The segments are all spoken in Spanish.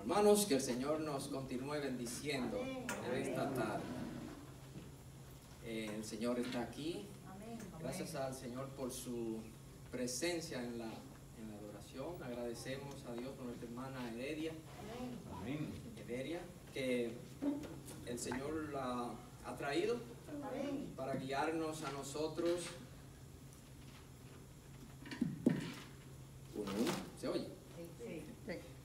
Hermanos, que el Señor nos continúe bendiciendo en esta tarde. El Señor está aquí. Gracias al Señor por su presencia en la adoración. Agradecemos a Dios por nuestra hermana Heredia. Heredia, que el Señor la ha traído para guiarnos a nosotros. ¿Se oye? Sí.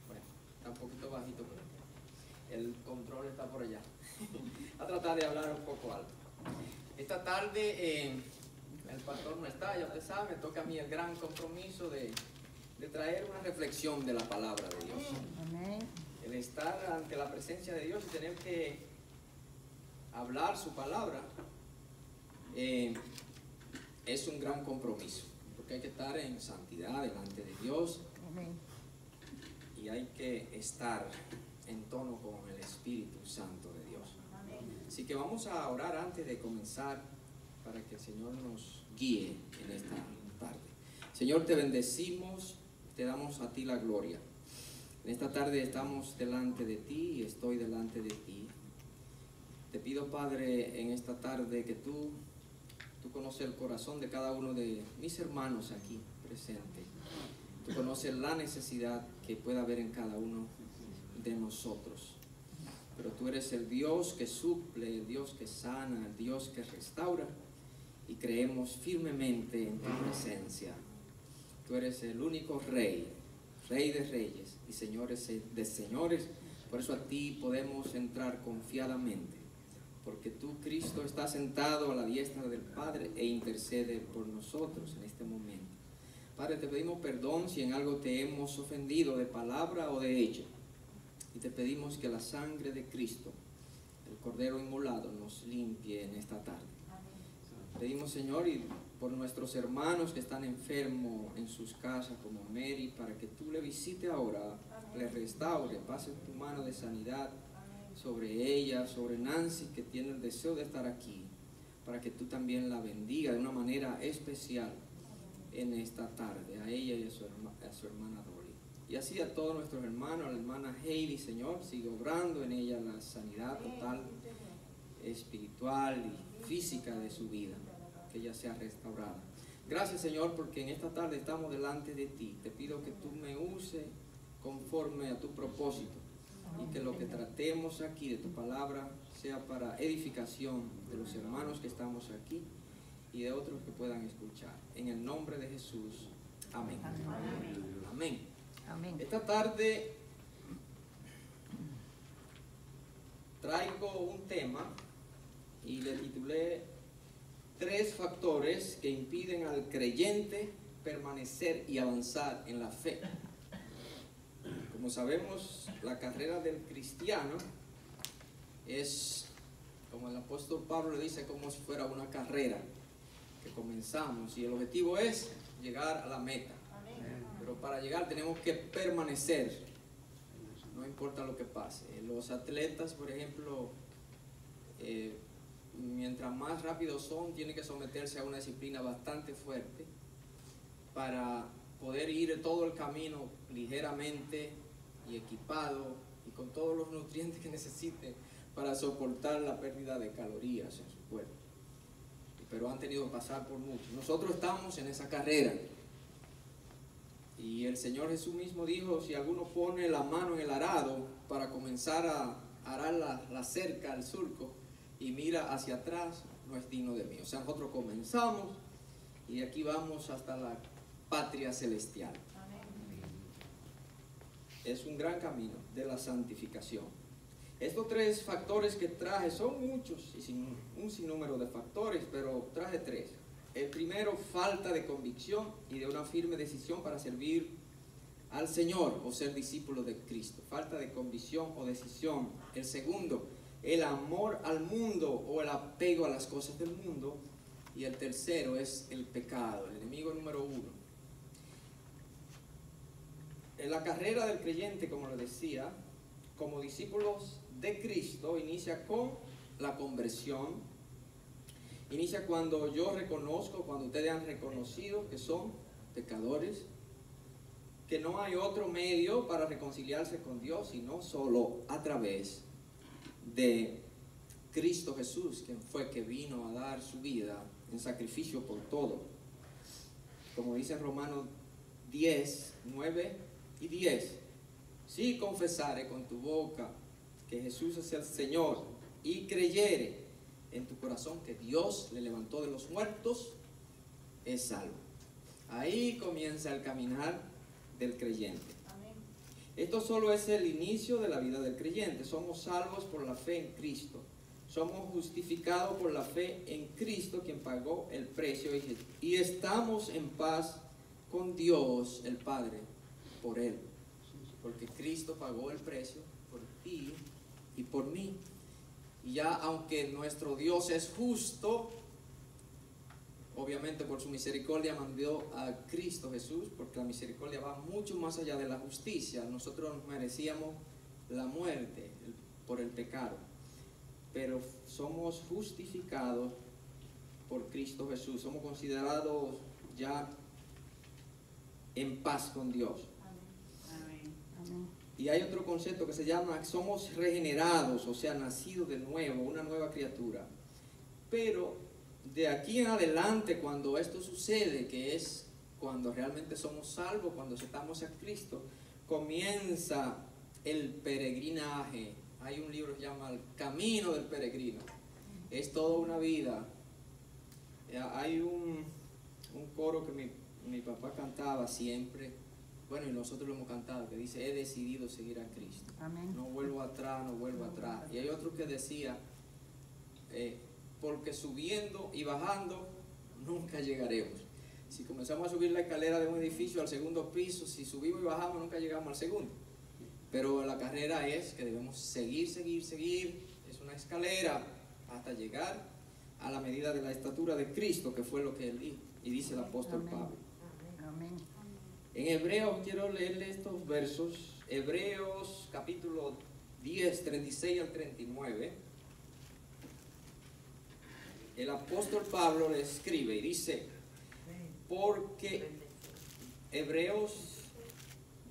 Bueno, está un poquito bajito, pero el control está por allá. A tratar de hablar un poco alto. Esta tarde el pastor no está, ya usted sabe, me toca a mí el gran compromiso de traer una reflexión de la palabra de Dios. Amén. El estar ante la presencia de Dios y tener que hablar su palabra es un gran compromiso, porque hay que estar en santidad delante de Dios. Amén. Y hay que estar en tono con el Espíritu Santo de Dios. Así que vamos a orar antes de comenzar para que el Señor nos guíe en esta tarde. Señor, te bendecimos, te damos a ti la gloria. En esta tarde estamos delante de ti y estoy delante de ti. Te pido, Padre, en esta tarde que tú conoces el corazón de cada uno de mis hermanos aquí presentes. Tú conoces la necesidad que pueda haber en cada uno de nosotros. Pero tú eres el Dios que suple, el Dios que sana, el Dios que restaura. Y creemos firmemente en tu presencia. Tú eres el único Rey, Rey de reyes y señores de señores. Por eso a ti podemos entrar confiadamente. Porque tú, Cristo, estás sentado a la diestra del Padre e intercede por nosotros en este momento. Padre, te pedimos perdón si en algo te hemos ofendido de palabra o de hecho. Y te pedimos que la sangre de Cristo, el Cordero inmolado, nos limpie en esta tarde. Pedimos, Señor, y por nuestros hermanos que están enfermos en sus casas, como Mary, para que tú le visites ahora, le restaure, pase tu mano de sanidad sobre ella, sobre Nancy, que tiene el deseo de estar aquí, para que tú también la bendiga de una manera especial en esta tarde, a ella y a su hermana Dolly. Y así a todos nuestros hermanos, a la hermana Heidi, Señor, sigue obrando en ella la sanidad total, espiritual y física de su vida, que ella sea restaurada. Gracias, Señor, porque en esta tarde estamos delante de ti. Te pido que tú me uses conforme a tu propósito y que lo que tratemos aquí de tu palabra sea para edificación de los hermanos que estamos aquí y de otros que puedan escuchar. En el nombre de Jesús. Amén. Amén. Amén. Esta tarde traigo un tema y le titulé 3 factores que impiden al creyente permanecer y avanzar en la fe. Como sabemos, la carrera del cristiano es, como el apóstol Pablo le dice, como si fuera una carrera que comenzamos y el objetivo es llegar a la meta. Pero para llegar tenemos que permanecer, no importa lo que pase. Los atletas, por ejemplo, mientras más rápidos son, tienen que someterse a una disciplina bastante fuerte para poder ir todo el camino ligeramente y equipado y con todos los nutrientes que necesiten para soportar la pérdida de calorías en su cuerpo. Pero han tenido que pasar por mucho. Nosotros estamos en esa carrera. Y el Señor Jesús mismo dijo, si alguno pone la mano en el arado para comenzar a arar la cerca, el surco, y mira hacia atrás, no es digno de mí. O sea, nosotros comenzamos y de aquí vamos hasta la patria celestial. Es un gran camino de la santificación. Estos 3 factores que traje son muchos y un sinnúmero de factores, pero traje 3. El primero, falta de convicción y de una firme decisión para servir al Señor o ser discípulo de Cristo. Falta de convicción o decisión. El segundo, el amor al mundo o el apego a las cosas del mundo. Y el tercero es el pecado, el enemigo número 1. En la carrera del creyente, como lo decía, como discípulos de Cristo, inicia con la conversión. Inicia cuando yo reconozco, cuando ustedes han reconocido que son pecadores, que no hay otro medio para reconciliarse con Dios, sino solo a través de Cristo Jesús, quien fue que vino a dar su vida en sacrificio por todo. Como dice en Romanos 10, 9 y 10, si confesare con tu boca que Jesús es el Señor y creyere en tu corazón que Dios le levantó de los muertos, es salvo. Ahí comienza el caminar del creyente. Amén. Esto solo es el inicio de la vida del creyente. Somos salvos por la fe en Cristo. Somos justificados por la fe en Cristo, quien pagó el precio, y estamos en paz con Dios el Padre por Él. Porque Cristo pagó el precio por ti y por mí. Y ya aunque nuestro Dios es justo, obviamente por su misericordia mandó a Cristo Jesús, porque la misericordia va mucho más allá de la justicia. Nosotros merecíamos la muerte por el pecado, pero somos justificados por Cristo Jesús. Somos considerados ya en paz con Dios. Amén. Amén. Y hay otro concepto que se llama, somos regenerados, o sea, nacidos de nuevo, una nueva criatura. Pero de aquí en adelante, cuando esto sucede, que es cuando realmente somos salvos, cuando aceptamos a Cristo, comienza el peregrinaje. Hay un libro que se llama El Camino del Peregrino. Es toda una vida. Hay un coro que mi papá cantaba siempre, bueno, y nosotros lo hemos cantado, que dice: he decidido seguir a Cristo. Amén. No vuelvo atrás, no vuelvo atrás. Y hay otro que decía, porque subiendo y bajando nunca llegaremos. Si comenzamos a subir la escalera de un edificio al segundo piso, si subimos y bajamos nunca llegamos al segundo. Pero la carrera es que debemos seguir. Es una escalera hasta llegar a la medida de la estatura de Cristo, que fue lo que él dijo. Y dice el apóstol Amén. Pablo. Amén. En Hebreos, quiero leerle estos versos. Hebreos capítulo 10, 36 al 39. El apóstol Pablo le escribe y dice: porque Hebreos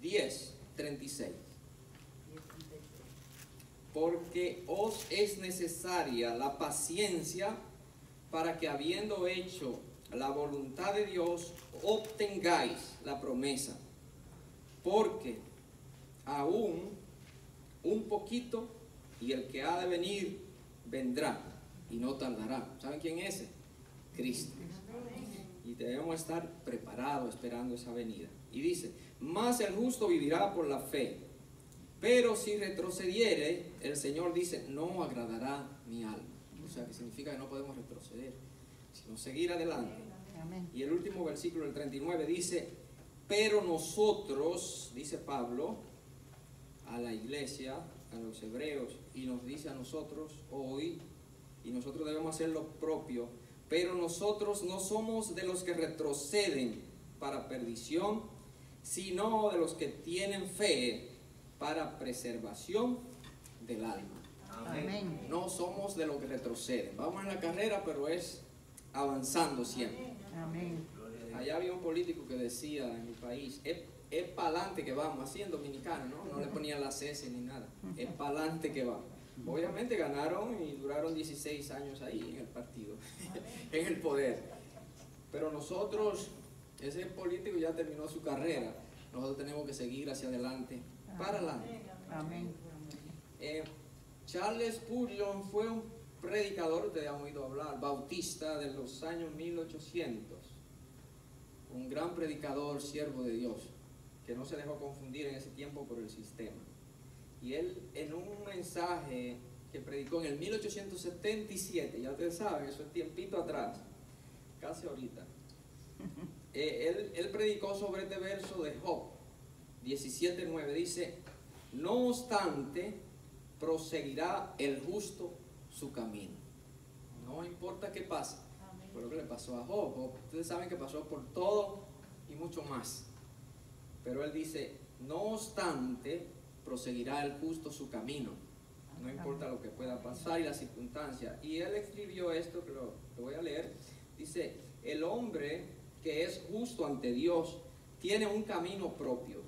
10, 36. Porque os es necesaria la paciencia para que, habiendo hecho la voluntad de Dios, obtengáis la promesa. Porque aún un poquito, y el que ha de venir vendrá y no tardará. ¿Saben quién es ese? Cristo. Y debemos estar preparados esperando esa venida. Y dice: mas el justo vivirá por la fe. Pero si retrocediere, el Señor dice: no agradará mi alma. O sea, que significa que no podemos retroceder, sino seguir adelante. Amén. Y el último versículo, el 39, dice: pero nosotros, dice Pablo a la iglesia, a los hebreos, y nos dice a nosotros hoy, y nosotros debemos hacer lo propio, pero nosotros no somos de los que retroceden para perdición, sino de los que tienen fe para preservación del alma. Amén. No somos de los que retroceden. Vamos en la carrera, pero es avanzando siempre. Amén. Allá había un político que decía en mi país: es para adelante que vamos, así en dominicano, ¿no? No le ponían las S ni nada. Es para adelante que vamos. Obviamente ganaron y duraron 16 años ahí en el partido, en el poder. Pero nosotros, ese político ya terminó su carrera. Nosotros tenemos que seguir hacia adelante, para adelante. Amén. Charles Spurgeon fue un predicador, ustedes han oído hablar, bautista de los años 1800. Un gran predicador, siervo de Dios, que no se dejó confundir en ese tiempo por el sistema. Y él, en un mensaje que predicó en el 1877, ya ustedes saben, eso es tiempito atrás, casi ahorita, él predicó sobre este verso de Job 17:9. Dice: no obstante, proseguirá el justo su camino. No importa qué pase. Fue lo que le pasó a Job. Job, ustedes saben que pasó por todo y mucho más. Pero él dice: no obstante, proseguirá el justo su camino. No importa lo que pueda pasar y las circunstancias. Y él escribió esto, que lo voy a leer. Dice: el hombre que es justo ante Dios tiene un camino propio,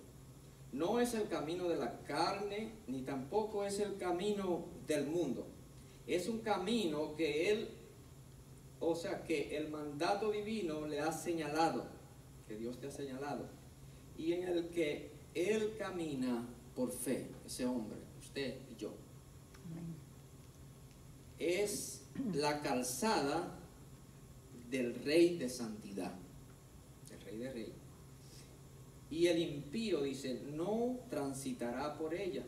no es el camino de la carne, ni tampoco es el camino del mundo. Es un camino que Él, o sea, que el mandato divino le ha señalado, que Dios te ha señalado, y en el que Él camina por fe, ese hombre, usted y yo. Amén. Es la calzada del Rey de Santidad, del Rey de Reyes. Y el impío, dice, no transitará por ella.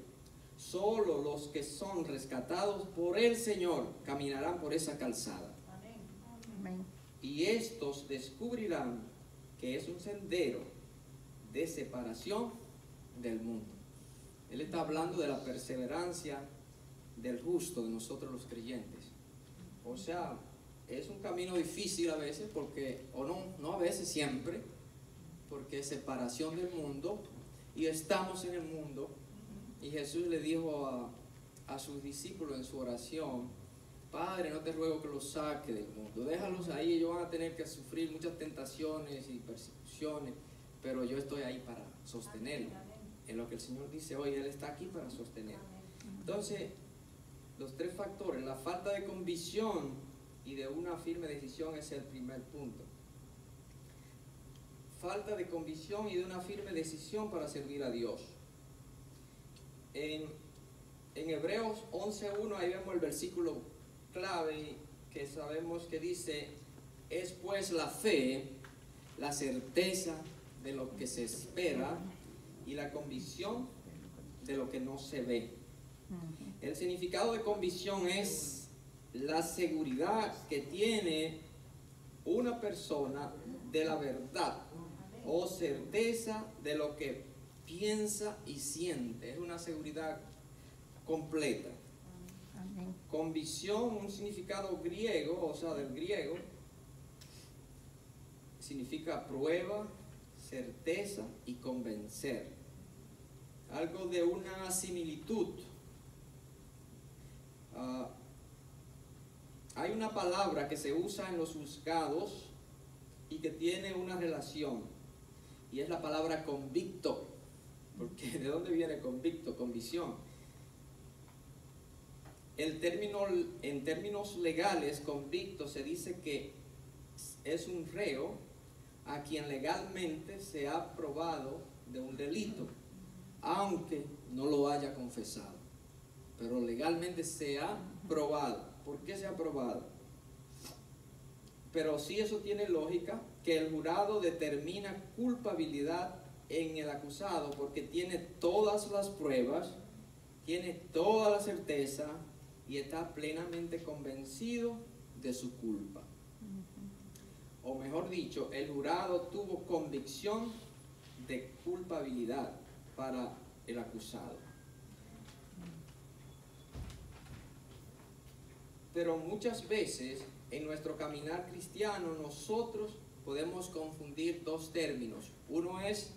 Solo los que son rescatados por el Señor caminarán por esa calzada. Amén. Y estos descubrirán que es un sendero de separación del mundo. Él está hablando de la perseverancia del justo, de nosotros los creyentes. O sea, es un camino difícil a veces, porque, o no a veces, siempre, porque es separación del mundo, y estamos en el mundo. Y Jesús le dijo a sus discípulos en su oración: Padre, no te ruego que los saque del mundo, déjalos ahí, ellos van a tener que sufrir muchas tentaciones y persecuciones, pero yo estoy ahí para sostenerlos. En lo que el Señor dice hoy, Él está aquí para sostener. Entonces, los tres factores, la falta de convicción y de una firme decisión, es el primer punto. Falta de convicción y de una firme decisión para servir a Dios. En Hebreos 11:1, ahí vemos el versículo clave que sabemos que dice: es pues la fe, la certeza de lo que se espera y la convicción de lo que no se ve. El significado de convicción es la seguridad que tiene una persona de la verdad o certeza de lo que piensa y siente. Es una seguridad completa. Amén. Convicción, un significado griego, o sea, del griego, significa prueba, certeza y convencer. Algo de una similitud. Hay una palabra que se usa en los juzgados y que tiene una relación, y es la palabra convicto. Porque ¿de dónde viene convicto? Convicción. El término, en términos legales, convicto se dice que es un reo a quien legalmente se ha probado de un delito, aunque no lo haya confesado, pero legalmente se ha probado. ¿Por qué se ha probado? Pero sí, eso tiene lógica, que el jurado determina culpabilidad en el acusado porque tiene todas las pruebas, tiene toda la certeza y está plenamente convencido de su culpa. O mejor dicho, el jurado tuvo convicción de culpabilidad para el acusado. Pero muchas veces en nuestro caminar cristiano nosotros podemos confundir dos términos. Uno es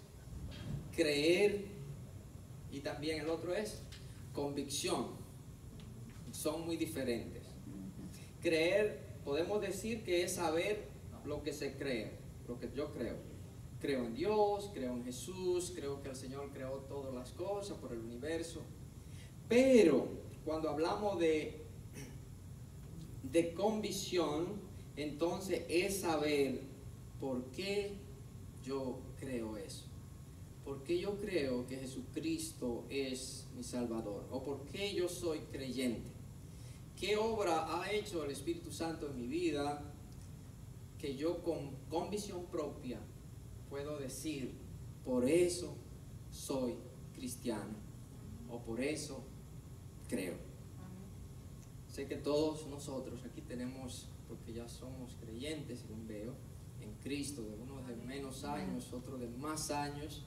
creer y también el otro es convicción. Son muy diferentes. Creer, podemos decir que es saber lo que se cree, lo que yo creo. Creo en Dios, creo en Jesús, creo que el Señor creó todas las cosas por el universo. Pero cuando hablamos de convicción, entonces es saber por qué yo creo eso. ¿Por qué yo creo que Jesucristo es mi Salvador? ¿O por qué yo soy creyente? ¿Qué obra ha hecho el Espíritu Santo en mi vida que yo con convicción propia puedo decir: por eso soy cristiano, o por eso creo? Sé que todos nosotros aquí tenemos, porque ya somos creyentes, según veo, en Cristo, de unos de menos años, otros de más años,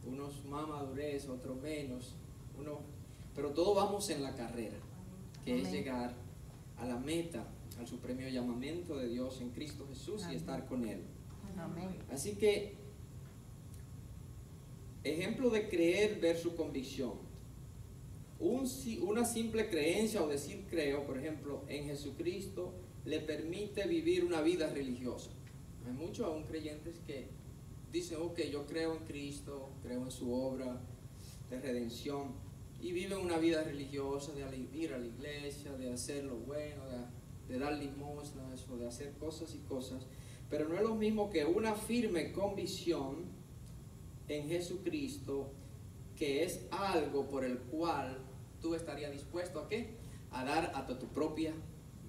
unos más madurez, otros menos, pero todos vamos en la carrera, que es llegar a la meta, al supremo llamamiento de Dios en Cristo Jesús y estar con Él. Amén. Así que, ejemplo de creer versus convicción. Una simple creencia o decir creo, por ejemplo, en Jesucristo, le permite vivir una vida religiosa. Hay muchos aún creyentes que dicen: ok, yo creo en Cristo, creo en su obra, de redención y viven una vida religiosa, de ir a la iglesia, de hacer lo bueno, de dar limosnas o de hacer cosas y cosas, pero no es lo mismo que una firme convicción en Jesucristo, que es algo por el cual tú estarías dispuesto ¿a qué? A dar hasta tu propia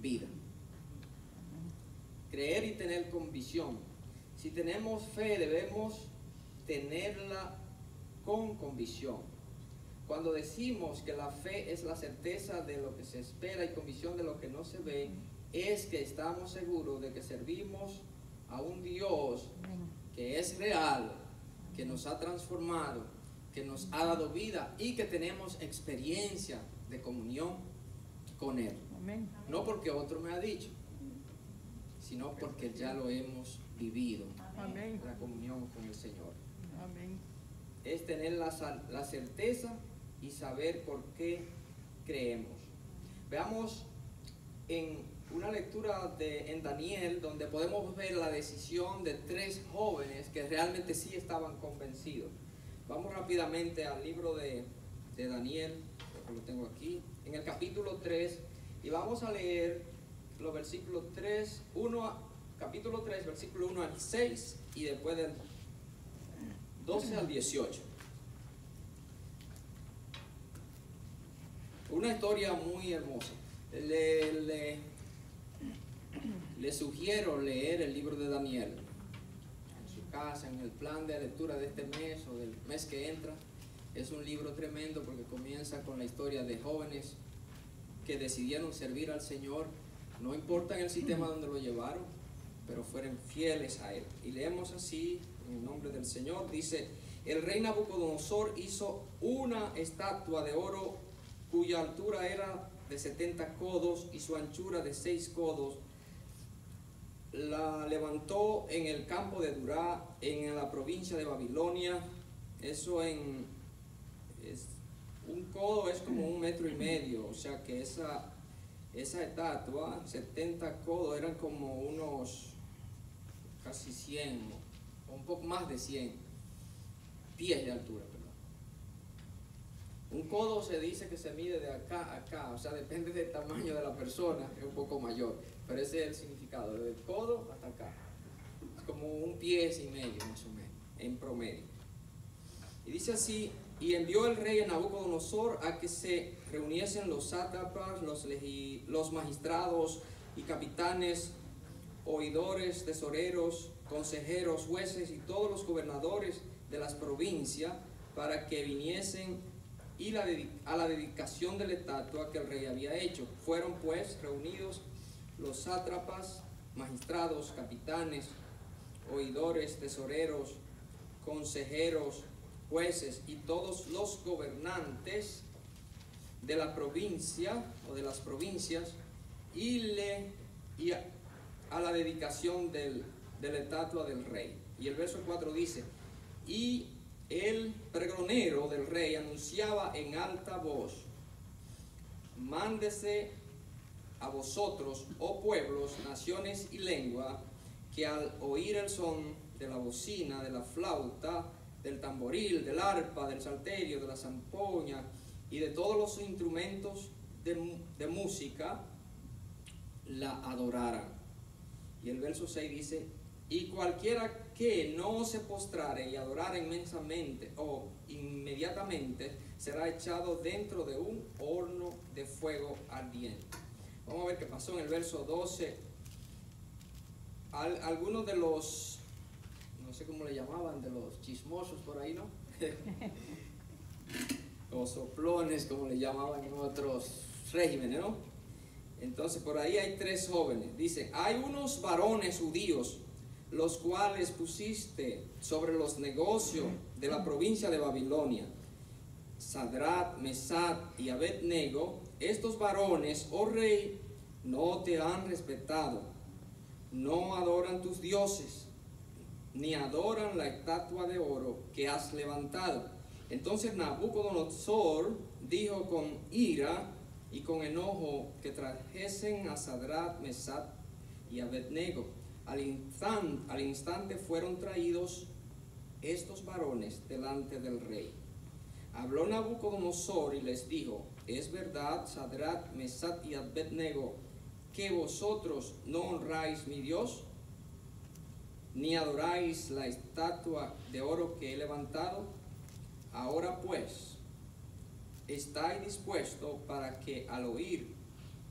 vida. Creer y tener convicción. Si tenemos fe, debemos tenerla con convicción. Cuando decimos que la fe es la certeza de lo que se espera y convicción de lo que no se ve, es que estamos seguros de que servimos a un Dios que es real, que nos ha transformado, que nos ha dado vida y que tenemos experiencia de comunión con Él. Amén. No porque otro me ha dicho, sino porque ya lo hemos vivido, Amén. la comunión con el Señor. Amén. Es tener la certeza y saber por qué creemos. Veamos en una lectura en Daniel, donde podemos ver la decisión de 3 jóvenes que realmente sí estaban convencidos. Vamos rápidamente al libro de Daniel, lo tengo aquí, en el capítulo 3, y vamos a leer los versículos capítulo 3, versículo 1 al 6, y después del 12 al 18. Una historia muy hermosa. Le sugiero leer el libro de Daniel en su casa, en el plan de lectura de este mes o del mes que entra. Es un libro tremendo porque comienza con la historia de jóvenes que decidieron servir al Señor, no importa en el sistema donde lo llevaron, pero fueron fieles a Él. Y leemos así, en el nombre del Señor, dice: el rey Nabucodonosor hizo una estatua de oro cuya altura era de 70 codos y su anchura de 6 codos. La levantó en el campo de Dura, en la provincia de Babilonia. Eso un codo es como 1,5 metros, o sea que esa estatua, 70 codos, eran como unos casi 100, o un poco más de 100 pies de altura, perdón. Un codo se dice que se mide de acá a acá, o sea, depende del tamaño de la persona, es un poco mayor, pero ese es el significado, desde el codo hasta acá. Es como 1,5 pies más o menos, en promedio. Y dice así: y envió el rey Nabucodonosor a que se reuniesen los sátrapas, los magistrados y capitanes, oidores, tesoreros, consejeros, jueces y todos los gobernadores de las provincias, para que viniesen a la dedicación de la estatua que el rey había hecho. Fueron pues reunidos los sátrapas, magistrados, capitanes, oidores, tesoreros, consejeros, jueces y todos los gobernantes de la provincia o de las provincias, y a la dedicación de la estatua del rey. Y el verso 4 dice: y el pregonero del rey anunciaba en alta voz: mándese a vosotros, oh pueblos, naciones y lengua, que al oír el son de la bocina, de la flauta, del tamboril, del arpa, del salterio, de la zampoña y de todos los instrumentos de música, la adoraran. Y el verso 6 dice: y cualquiera que no se postrare y adorara inmensamente o inmediatamente será echado dentro de un horno de fuego ardiente. Vamos a ver qué pasó en el verso 12. Algunos de los, no sé cómo le llamaban, de los chismosos por ahí, ¿no? O soplones, como le llamaban en otros regímenes, ¿no? Entonces por ahí hay 3 jóvenes. Dice: hay unos varones judíos, los cuales pusiste sobre los negocios de la provincia de Babilonia, Sadrach, Mesach y Abednego. Estos varones, oh rey, no te han respetado, no adoran tus dioses, ni adoran la estatua de oro que has levantado. Entonces Nabucodonosor dijo con ira y con enojo que trajesen a Sadrach, Mesach y Abednego. Al instante fueron traídos estos varones delante del rey. Habló Nabucodonosor y les dijo: es verdad, Sadrach, Mesach y Abednego, que vosotros no honráis mi Dios, ni adoráis la estatua de oro que he levantado. Ahora pues, estáis dispuestos para que al oír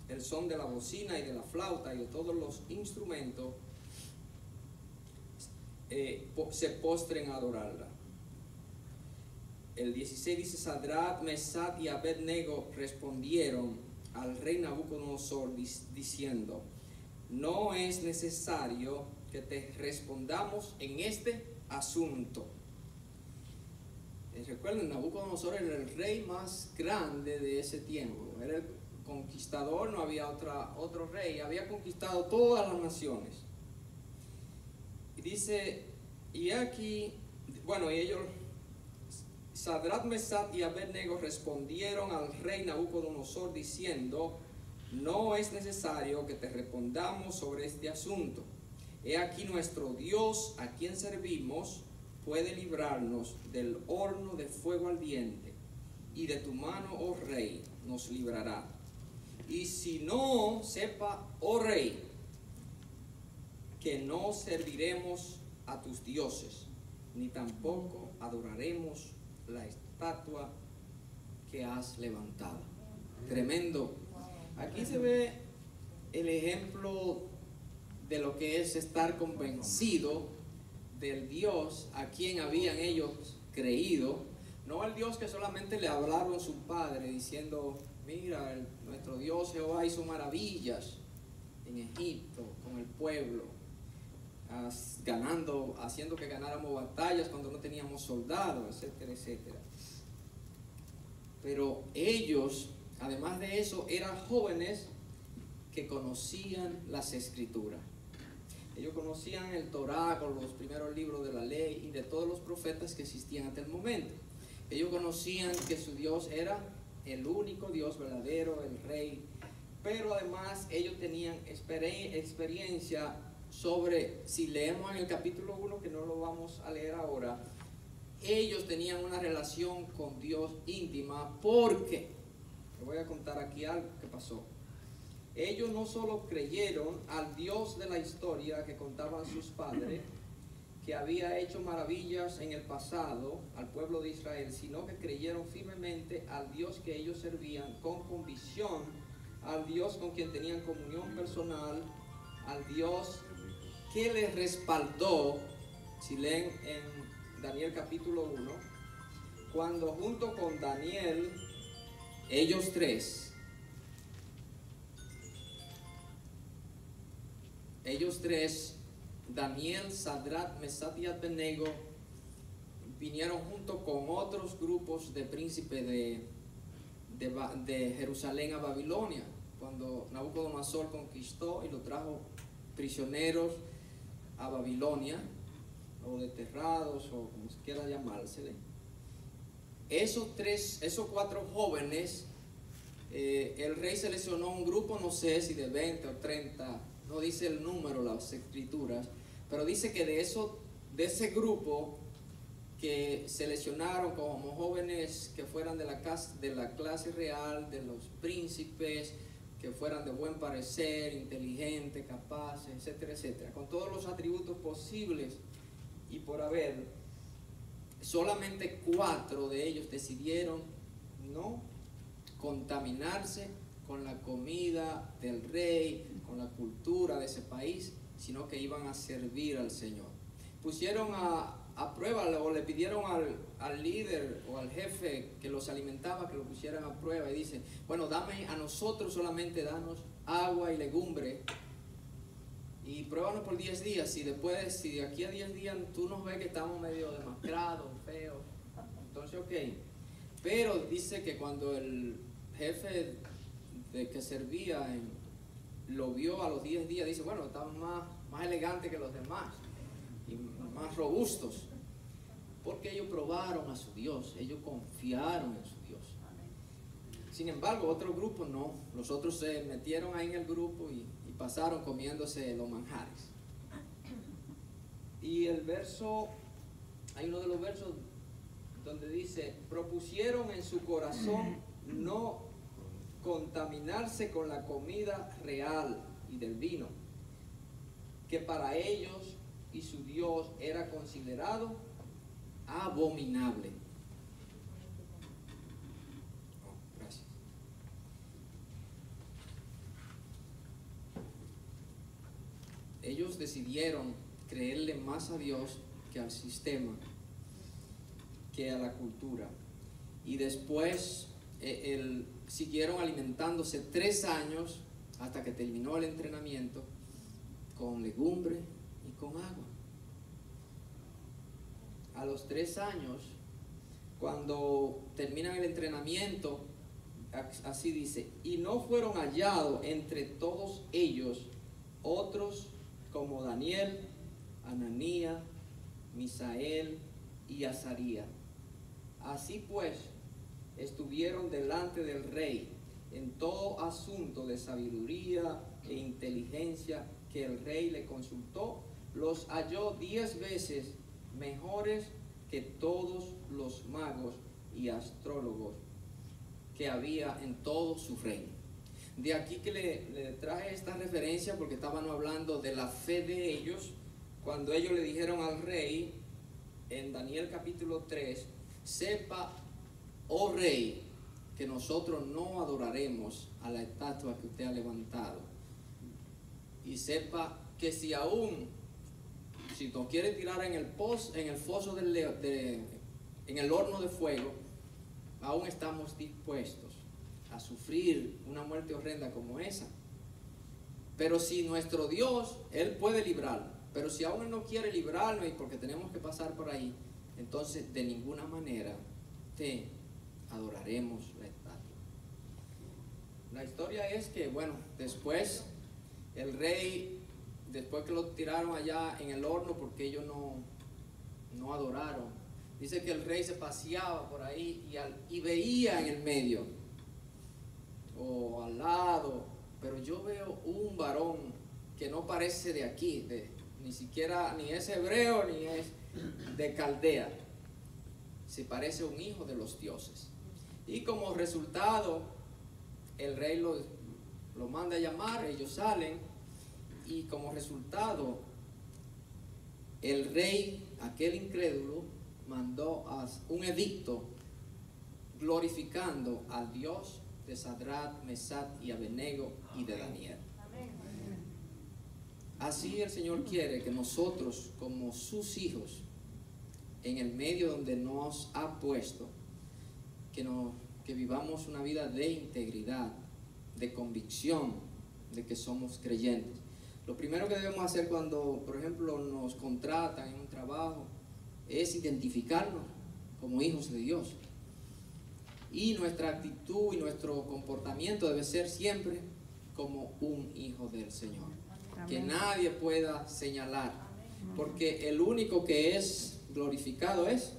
el son de la bocina y de la flauta y de todos los instrumentos, se postren a adorarla. El 16 dice: Sadrach, Mesach y Abednego respondieron al rey Nabucodonosor diciendo: no es necesario que te respondamos en este asunto. Recuerden, Nabucodonosor era el rey más grande de ese tiempo, era el conquistador, no había otro rey, había conquistado todas las naciones. Y dice, y aquí, bueno, y ellos, Sadrach, Mesach y Abednego respondieron al rey Nabucodonosor diciendo: no es necesario que te respondamos sobre este asunto. He aquí nuestro Dios, a quien servimos, puede librarnos del horno de fuego ardiente, y de tu mano, oh rey, nos librará. Y si no, sepa, oh rey, que no serviremos a tus dioses, ni tampoco adoraremos la estatua que has levantado. Tremendo. Aquí se ve el ejemplo de lo que es estar convencido del Dios a quien habían ellos creído, no al Dios que solamente le hablaron su padre diciendo: mira, nuestro Dios Jehová hizo maravillas en Egipto con el pueblo, haciendo que ganáramos batallas cuando no teníamos soldados, etcétera, etcétera. Pero ellos, además de eso, eran jóvenes que conocían las Escrituras. Ellos conocían el Torá, con los primeros libros de la ley y de todos los profetas que existían hasta el momento. Ellos conocían que su Dios era el único Dios verdadero, el Rey. Pero además ellos tenían experiencia sobre, si leemos en el capítulo 1, que no lo vamos a leer ahora, ellos tenían una relación con Dios íntima, porque, te voy a contar aquí algo que pasó. Ellos no solo creyeron al Dios de la historia que contaban sus padres, que había hecho maravillas en el pasado al pueblo de Israel, sino que creyeron firmemente al Dios que ellos servían con convicción, al Dios con quien tenían comunión personal, al Dios que les respaldó. Si leen en Daniel capítulo 1, cuando junto con Daniel, ellos tres, Daniel, Sadrach, Mesach y Abednego, vinieron junto con otros grupos de príncipes de Jerusalén a Babilonia, cuando Nabucodonosor conquistó y lo trajo prisioneros a Babilonia, o desterrados, o como se quiera llamársele. Esos 4 jóvenes, el rey seleccionó un grupo, no sé si de 20 o 30, no dice el número las escrituras, pero dice que de ese grupo que seleccionaron como jóvenes que fueran de la clase real, de los príncipes, que fueran de buen parecer, inteligentes, capaces, etcétera, etcétera, con todos los atributos posibles y por haber, solamente 4 de ellos decidieron no contaminarse con la comida del rey, con la cultura de ese país, sino que iban a servir al Señor. Pusieron a prueba, o le pidieron al líder o al jefe que los alimentaba que lo pusieran a prueba, y dice: bueno, dame a nosotros solamente, danos agua y legumbre y pruébanos por 10 días. Si de aquí a 10 días tú nos ves que estamos medio demacrados, feos, entonces ok. Pero dice que cuando el jefe que servía lo vio a los 10 días, dice: bueno, estaban más elegantes que los demás y más robustos, porque ellos probaron a su Dios, ellos confiaron en su Dios. Sin embargo, otro grupo no, los otros se metieron ahí en el grupo y pasaron comiéndose los manjares. Y hay uno de los versos donde dice, propusieron en su corazón no contaminarse con la comida real y del vino, que para ellos y su Dios era considerado abominable. Oh, gracias. Ellos decidieron creerle más a Dios que al sistema, que a la cultura. Y después siguieron alimentándose 3 años hasta que terminó el entrenamiento con legumbre y con agua. A los 3 años, cuando terminan el entrenamiento, así dice, y no fueron hallados entre todos ellos otros como Daniel, Ananías, Misael y Azarías. Así pues, estuvieron delante del rey en todo asunto de sabiduría e inteligencia que el rey le consultó, los halló 10 veces mejores que todos los magos y astrólogos que había en todo su reino. De aquí que le traje esta referencia, porque estaban hablando de la fe de ellos, cuando ellos le dijeron al rey, en Daniel capítulo 3, sepa, oh rey, que nosotros no adoraremos a la estatua que usted ha levantado. Y sepa que si nos quiere tirar en el foso en el horno de fuego, aún estamos dispuestos a sufrir una muerte horrenda como esa. Pero si nuestro Dios, Él puede librarnos. Pero si aún Él no quiere librarnos y porque tenemos que pasar por ahí, entonces de ninguna manera te adoraremos la estatua. La historia es que, bueno, después el rey, después que lo tiraron allá en el horno porque ellos no adoraron, dice que el rey se paseaba por ahí y veía en el medio o al lado, pero yo veo un varón que no parece de aquí, ni siquiera, ni es hebreo, ni es de Caldea. Se parece a un hijo de los dioses. Y como resultado, el rey lo manda a llamar, ellos salen, y como resultado, el rey, aquel incrédulo, mandó un edicto glorificando al Dios de Sadrach, Mesach y Abednego y de Daniel. Así el Señor quiere que nosotros, como sus hijos, en el medio donde nos ha puesto, que vivamos una vida de integridad, de convicción de que somos creyentes. Lo primero que debemos hacer cuando, por ejemplo, nos contratan en un trabajo, es identificarnos como hijos de Dios. Y nuestra actitud y nuestro comportamiento debe ser siempre como un hijo del Señor. Amén. Que nadie pueda señalar, porque el único que es glorificado es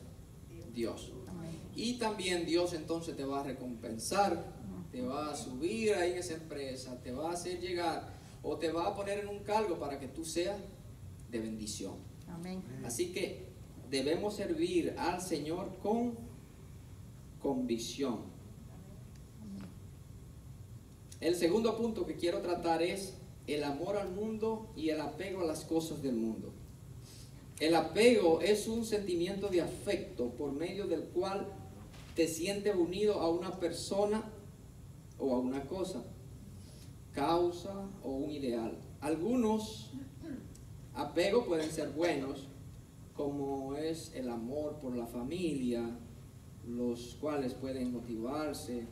Dios. Amén. Y también Dios entonces te va a recompensar, te va a subir ahí en esa empresa, te va a hacer llegar o te va a poner en un cargo para que tú seas de bendición. Amén. Así que debemos servir al Señor con convicción. El segundo punto que quiero tratar es el amor al mundo y el apego a las cosas del mundo. El apego es un sentimiento de afecto por medio del cual te sientes unido a una persona o a una cosa, causa o un ideal. Algunos apegos pueden ser buenos, como es el amor por la familia, los cuales pueden motivarse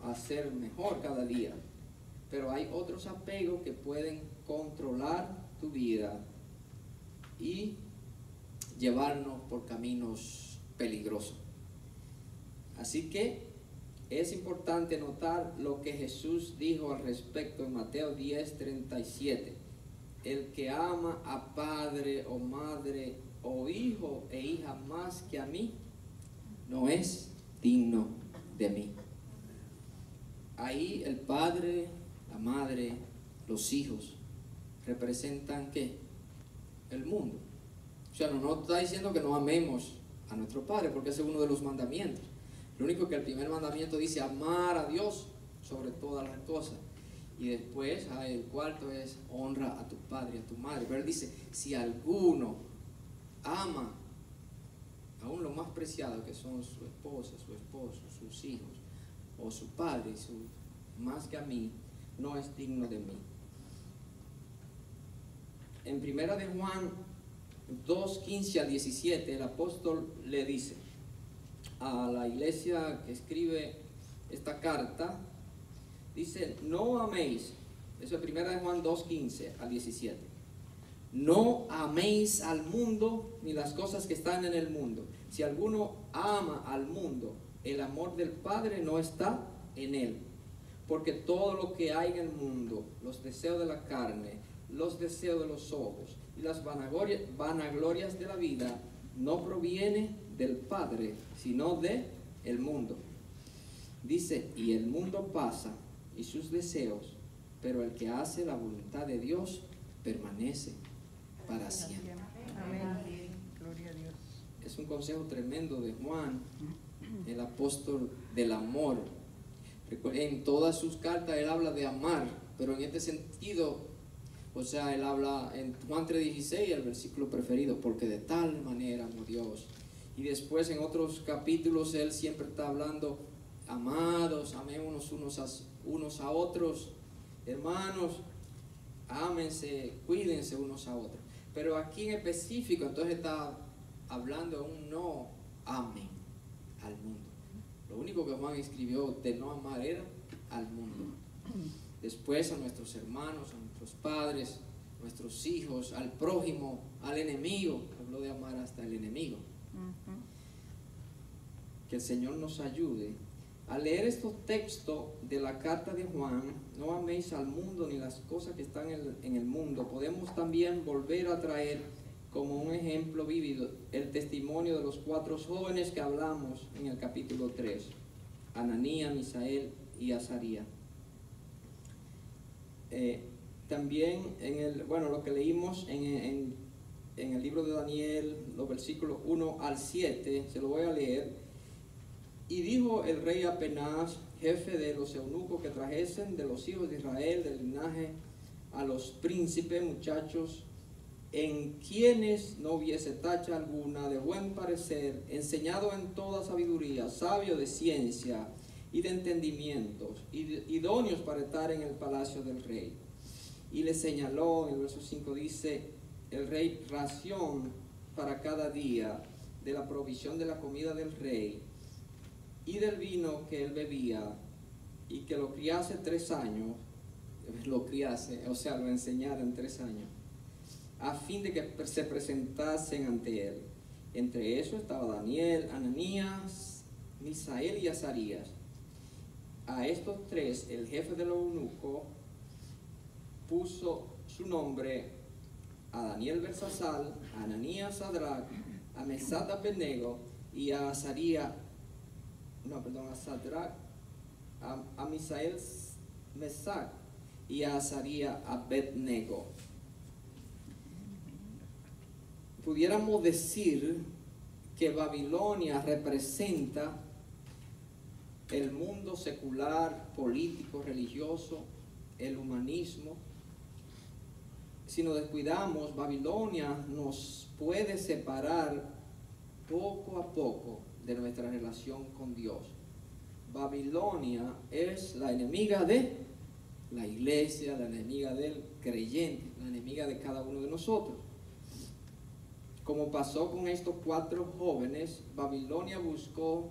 a ser mejor cada día. Pero hay otros apegos que pueden controlar tu vida y llevarnos por caminos peligrosos. Así que es importante notar lo que Jesús dijo al respecto en Mateo 10:37. El que ama a padre o madre o hijo e hija más que a mí, no es digno de mí. Ahí el padre, la madre, los hijos representan ¿qué? El mundo. O sea, no está diciendo que no amemos a nuestro Padre, porque ese es uno de los mandamientos. Lo único que el primer mandamiento dice amar a Dios sobre todas las cosas. Y después el cuarto es honra a tu padre y a tu madre. Pero él dice, si alguno ama aún lo más preciado que son su esposa, su esposo, sus hijos, o su padre, más que a mí, no es digno de mí. En 1 de Juan 2:15 al 17, el apóstol le dice a la iglesia que escribe esta carta, dice, no améis, eso es 1 de Juan 2:15 al 17, no améis al mundo ni las cosas que están en el mundo. Si alguno ama al mundo, el amor del Padre no está en él. Porque todo lo que hay en el mundo, los deseos de la carne, los deseos de los ojos y las vanaglorias de la vida, no proviene del Padre, sino de el mundo. Dice, y el mundo pasa y sus deseos, pero el que hace la voluntad de Dios permanece para siempre. Amén. Gloria a Dios. Es un consejo tremendo de Juan, el apóstol del amor. En todas sus cartas él habla de amar, pero en este sentido, o sea, él habla en Juan 3:16, el versículo preferido, porque de tal manera amó Dios. Y después en otros capítulos él siempre está hablando, amados, amémonos unos a otros, hermanos, ámense, cuídense unos a otros. Pero aquí en específico, entonces está hablando de un no amen al mundo. Lo único que Juan escribió de no amar era al mundo. Después a nuestros hermanos, a nuestros padres, nuestros hijos, al prójimo, al enemigo. Habló de amar hasta el enemigo. Que el Señor nos ayude. Al leer estos textos de la carta de Juan, no améis al mundo ni las cosas que están en el mundo, podemos también volver a traer como un ejemplo vívido el testimonio de los 4 jóvenes que hablamos en el capítulo 3, Ananías, Misael y Azarías. También lo que leímos en el libro de Daniel, los versículos 1 al 7, se lo voy a leer. Y dijo el rey a Penaz, jefe de los eunucos, que trajesen de los hijos de Israel, del linaje, a los príncipes, muchachos, en quienes no hubiese tacha alguna, de buen parecer, enseñado en toda sabiduría, sabio de ciencia y de entendimientos, idóneos para estar en el palacio del rey. Y le señaló, en el verso 5 dice, el rey ración para cada día de la provisión de la comida del rey y del vino que él bebía, y que lo criase 3 años, lo enseñara en 3 años, a fin de que se presentasen ante él. Entre eso estaba Daniel, Ananías, Misael y Azarías. A estos 3, el jefe de los eunucos puso su nombre a Daniel Bersasal, a Ananías Sadrach, a Mesach Abednego y a Sadrach, a Misael Mesach y a Azarías Abednego. Pudiéramos decir que Babilonia representa el mundo secular, político, religioso, el humanismo. Si nos descuidamos, Babilonia nos puede separar poco a poco de nuestra relación con Dios. Babilonia es la enemiga de la iglesia, la enemiga del creyente, la enemiga de cada uno de nosotros. Como pasó con estos 4 jóvenes, Babilonia buscó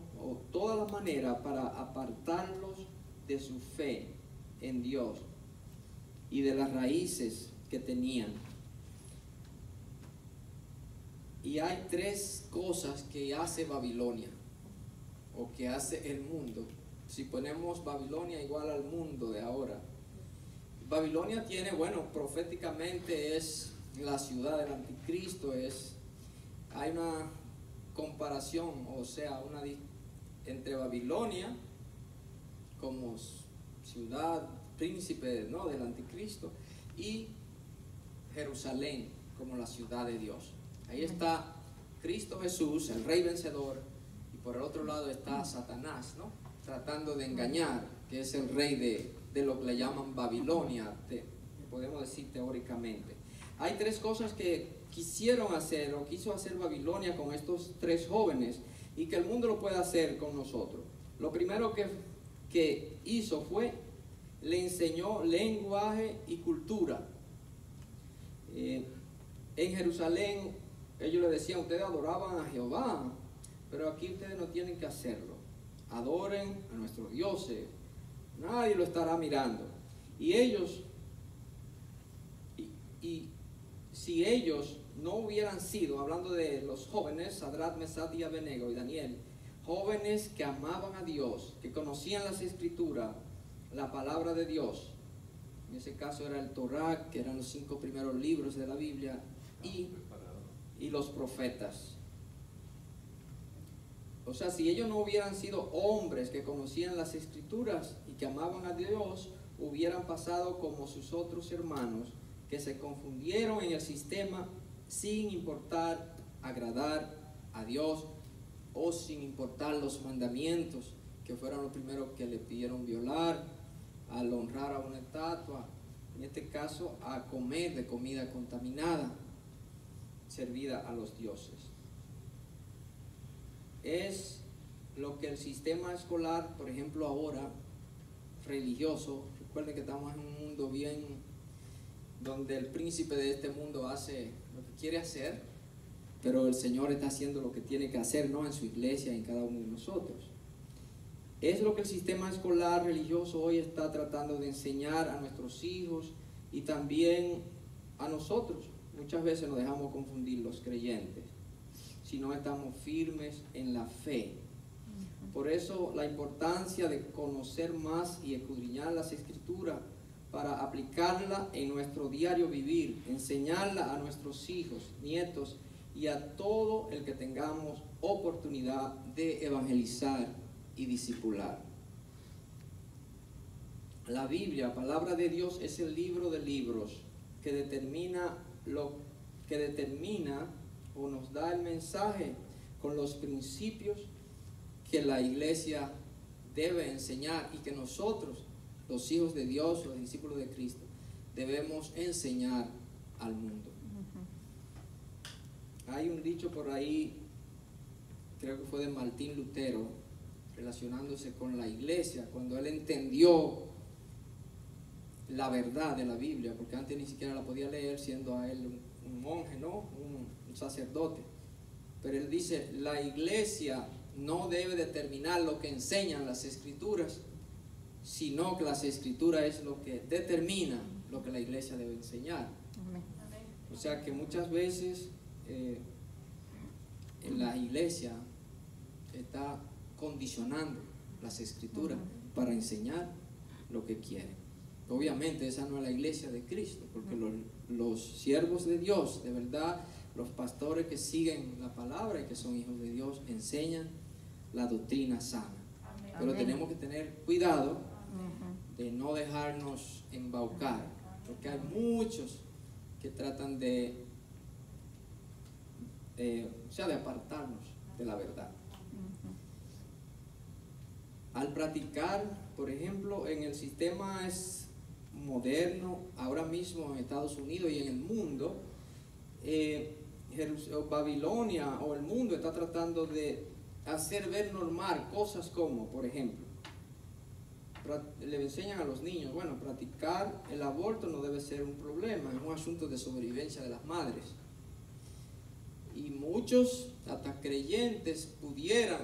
todas las maneras para apartarlos de su fe en Dios y de las raíces que tenían. Y hay 3 cosas que hace Babilonia, o que hace el mundo. Si ponemos Babilonia igual al mundo de ahora, Babilonia tiene, proféticamente es la ciudad del anticristo, hay una comparación, entre Babilonia como ciudad príncipe, ¿no?, del anticristo, y Jerusalén como la ciudad de Dios. Ahí está Cristo Jesús, el Rey vencedor, y por el otro lado está Satanás, ¿no? Tratando de engañar, que es el rey de lo que le llaman Babilonia, podemos decir teóricamente. Hay tres cosas que quisieron hacer o quiso hacer Babilonia con estos tres jóvenes y que el mundo lo puede hacer con nosotros. Lo primero que hizo fue, le enseñó lenguaje y cultura. En Jerusalén ellos le decían, ustedes adoraban a Jehová, pero aquí ustedes no tienen que hacerlo. Adoren a nuestros dioses, nadie lo estará mirando. Y ellos, y si ellos no hubieran sido, hablando de los jóvenes, Sadrach, Mesach y Abednego y Daniel, jóvenes que amaban a Dios, que conocían las Escrituras, la palabra de Dios, en ese caso era el Torá, que eran los 5 primeros libros de la Biblia, y los profetas. O sea, si ellos no hubieran sido hombres que conocían las Escrituras y que amaban a Dios, hubieran pasado como sus otros hermanos, que se confundieron en el sistema sin importar agradar a Dios o sin importar los mandamientos, que fueron los primeros que le pidieron violar, al honrar a una estatua, en este caso a comer de comida contaminada, servida a los dioses. Es lo que el sistema escolar, por ejemplo ahora, religioso, recuerden que estamos en un mundo bien, donde el príncipe de este mundo hace lo que quiere hacer, pero el Señor está haciendo lo que tiene que hacer, ¿no? En su iglesia y en cada uno de nosotros. Es lo que el sistema escolar religioso hoy está tratando de enseñar a nuestros hijos y también a nosotros. Muchas veces nos dejamos confundir los creyentes si no estamos firmes en la fe. Por eso la importancia de conocer más y escudriñar las Escrituras para aplicarla en nuestro diario vivir, enseñarla a nuestros hijos, nietos y a todo el que tengamos oportunidad de evangelizar y discipular. La Biblia, palabra de Dios, es el libro de libros que determina o nos da el mensaje con los principios que la iglesia debe enseñar y que nosotros, los hijos de Dios, los discípulos de Cristo, debemos enseñar al mundo. Hay un dicho por ahí, creo que fue de Martín Lutero, relacionándose con la iglesia, cuando él entendió la verdad de la Biblia, porque antes ni siquiera la podía leer, siendo a él un monje, ¿no? Un sacerdote. Pero él dice, la iglesia no debe determinar lo que enseñan las Escrituras, sino que las Escrituras es lo que determina lo que la iglesia debe enseñar. Amén. O sea que muchas veces en la iglesia está condicionando las Escrituras para enseñar lo que quiere. Obviamente esa no es la iglesia de Cristo, porque los siervos de Dios, de verdad, los pastores que siguen la palabra y que son hijos de Dios, enseñan la doctrina sana. Amén. Pero tenemos que tener cuidado de no dejarnos embaucar, porque hay muchos que tratan de apartarnos de la verdad. Al practicar, por ejemplo, en el sistema moderno, ahora mismo en Estados Unidos y en el mundo, Babilonia o el mundo está tratando de hacer ver normal cosas como, por ejemplo, le enseñan a los niños, bueno, practicar el aborto no debe ser un problema, es un asunto de sobrevivencia de las madres. Y muchos, hasta creyentes, pudieran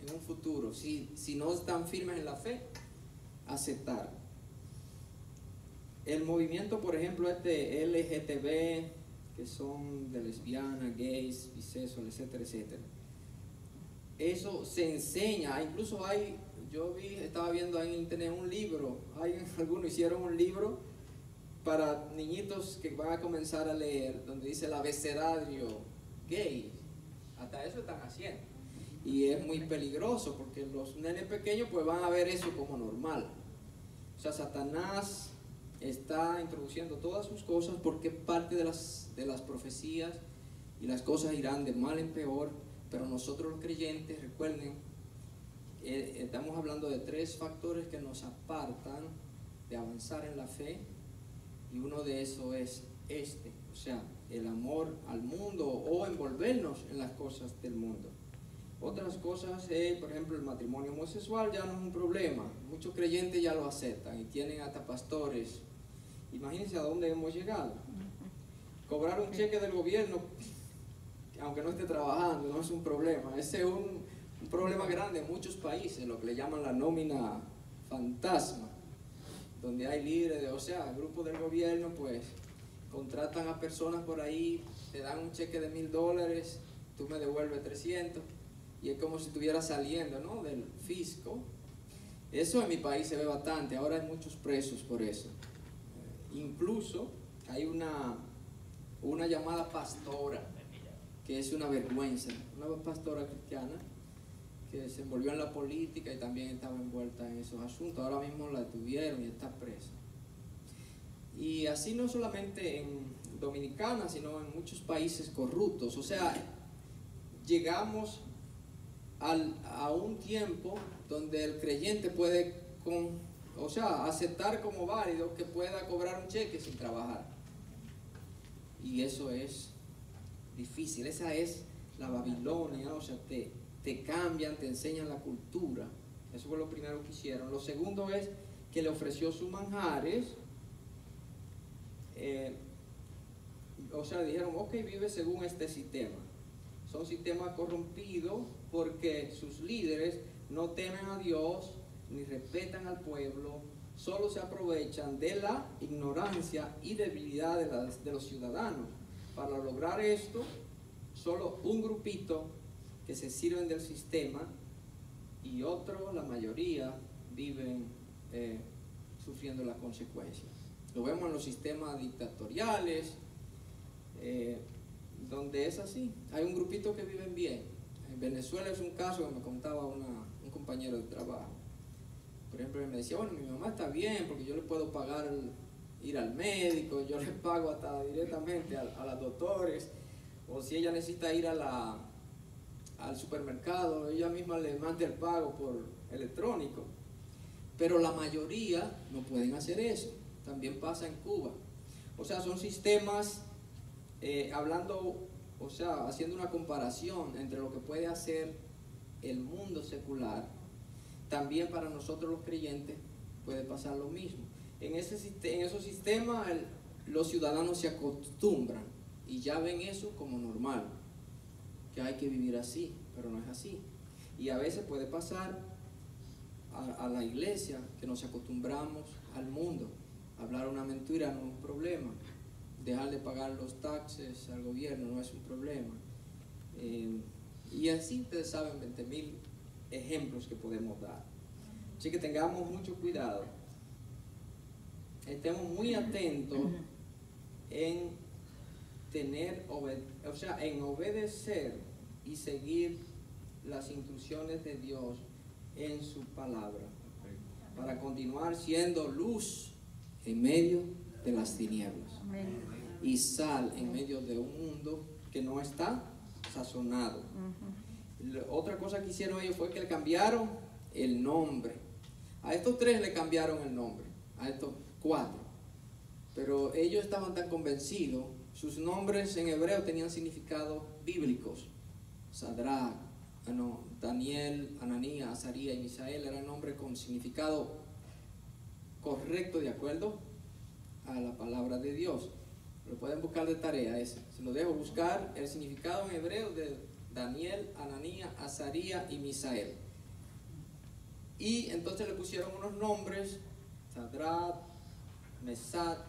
en un futuro, si no están firmes en la fe, aceptar. El movimiento, por ejemplo, LGTB, que son de lesbianas, gays, bisexuales, etcétera, etcétera. Eso se enseña, incluso estaba viendo ahí en internet un libro, algunos hicieron un libro para niñitos que van a comenzar a leer, donde dice el abecedario gay. Hasta eso están haciendo. Y es muy peligroso porque los nenes pequeños pues van a ver eso como normal. O sea, Satanás está introduciendo todas sus cosas porque parte de las profecías y las cosas irán de mal en peor, pero nosotros los creyentes, recuerden, estamos hablando de 3 factores que nos apartan de avanzar en la fe, y uno de esos es o sea, el amor al mundo o envolvernos en las cosas del mundo. Otras cosas, por ejemplo, el matrimonio homosexual ya no es un problema, muchos creyentes ya lo aceptan y tienen hasta pastores. Imagínense a dónde hemos llegado. Cobrar un cheque del gobierno, aunque no esté trabajando, no es un problema. Ese es un problema grande en muchos países, lo que le llaman la nómina fantasma, donde hay líderes, o sea, grupos del gobierno, pues contratan a personas por ahí, te dan un cheque de $1000, tú me devuelves 300, y es como si estuviera saliendo, ¿no?, del fisco. Eso en mi país se ve bastante, ahora hay muchos presos por eso. Incluso hay una llamada pastora, que es una vergüenza, una pastora cristiana que se envolvió en la política y también estaba envuelta en esos asuntos. Ahora mismo la detuvieron y está presa. Y así no solamente en Dominicana, sino en muchos países corruptos. O sea, llegamos a un tiempo donde el creyente puede, aceptar como válido que pueda cobrar un cheque sin trabajar. Y eso es difícil, esa es la Babilonia, o sea, te cambian, te enseñan la cultura. Eso fue lo primero que hicieron. Lo segundo es que le ofreció sus manjares. Dijeron, ok, vive según este sistema. Son sistemas corrompidos porque sus líderes no temen a Dios ni respetan al pueblo, solo se aprovechan de la ignorancia y debilidad de los ciudadanos. Para lograr esto, solo un grupito que se sirven del sistema y otro, la mayoría, viven sufriendo las consecuencias. Lo vemos en los sistemas dictatoriales, donde es así. Hay un grupito que viven bien. En Venezuela es un caso que me contaba un compañero de trabajo. Por ejemplo, él me decía, bueno, mi mamá está bien porque yo le puedo pagar ir al médico, yo le pago hasta directamente a los doctores, o si ella necesita ir al supermercado, ella misma le manda el pago por electrónico. Pero la mayoría no pueden hacer eso. También pasa en Cuba. O sea, son sistemas, haciendo una comparación entre lo que puede hacer el mundo secular, también para nosotros los creyentes puede pasar lo mismo. En esos sistemas los ciudadanos se acostumbran y ya ven eso como normal, que hay que vivir así, pero no es así. Y a veces puede pasar a la iglesia, que nos acostumbramos al mundo. Hablar una mentira no es un problema, dejar de pagar los taxes al gobierno no es un problema. Y así ustedes saben 20.000 ejemplos que podemos dar. Así que tengamos mucho cuidado, estemos muy atentos en en obedecer y seguir las instrucciones de Dios en su palabra, para continuar siendo luz en medio de las tinieblas y sal en medio de un mundo que no está sazonado. Otra cosa que hicieron ellos fue que le cambiaron el nombre. A estos 3 le cambiaron el nombre, a estos 4, pero ellos estaban tan convencidos. Sus nombres en hebreo tenían significados bíblicos. Sadrach, Daniel, Ananías, Azarías y Misael eran nombres con significado correcto de acuerdo a la palabra de Dios. Lo pueden buscar de tarea ese. Se lo dejo buscar el significado en hebreo de Daniel, Ananías, Azarías y Misael. Y entonces le pusieron unos nombres, Sadrach, Mesach,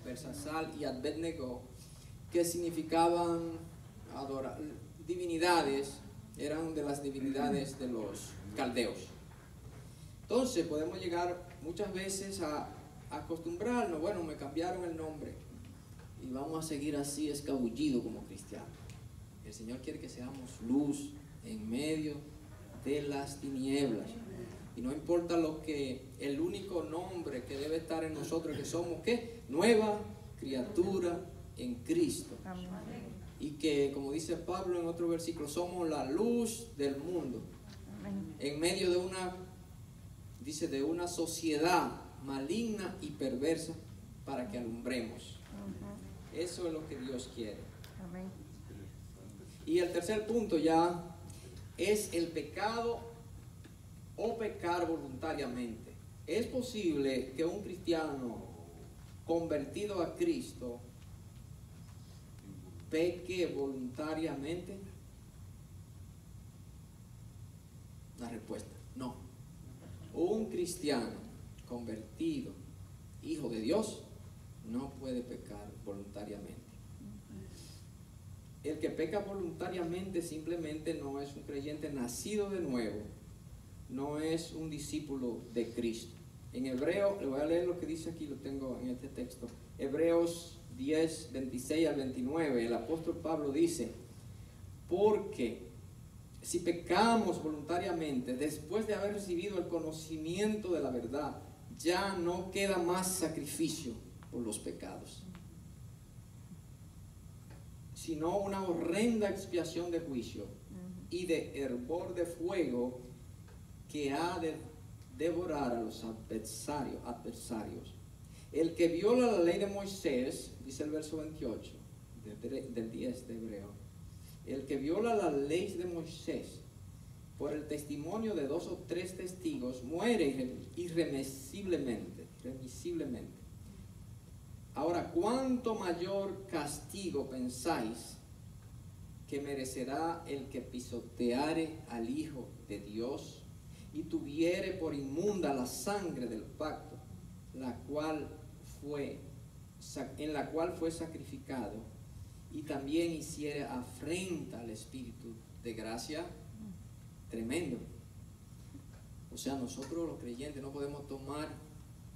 Bersasal y Abednego, que significaban divinidades, eran de las divinidades de los caldeos. Entonces podemos llegar muchas veces a acostumbrarnos, bueno, me cambiaron el nombre y vamos a seguir así escabullidos como cristianos. El Señor quiere que seamos luz en medio de las tinieblas. Y no importa el único nombre que debe estar en nosotros, que somos, ¿qué? Nueva criatura en Cristo. y que, como dice Pablo en otro versículo, somos la luz del mundo. Amén. En medio de de una sociedad maligna y perversa, para que alumbremos. Eso es lo que Dios quiere. Amén. Y el tercer punto ya es el pecado o pecar voluntariamente. ¿Es posible que un cristiano convertido a Cristo peque voluntariamente? La respuesta, no. Un cristiano convertido, hijo de Dios, no puede pecar voluntariamente. El que peca voluntariamente simplemente no es un creyente nacido de nuevo, no es un discípulo de Cristo. En Hebreo, le voy a leer lo que dice aquí, lo tengo en este texto. Hebreos 10, 26 al 29, el apóstol Pablo dice: porque si pecamos voluntariamente después de haber recibido el conocimiento de la verdad, ya no queda más sacrificio por los pecados, sino una horrenda expiación de juicio y de hervor de fuego que ha de devorar a los adversarios. El que viola la ley de Moisés, dice el verso 28 del 10 de Hebreo, el que viola la ley de Moisés por el testimonio de 2 o 3 testigos muere irremisiblemente. Ahora, ¿cuánto mayor castigo pensáis que merecerá el que pisoteare al Hijo de Dios y tuviere por inmunda la sangre del pacto, en la cual fue sacrificado, y también hiciere afrenta al Espíritu de gracia? Tremendo. O sea, nosotros los creyentes no podemos tomar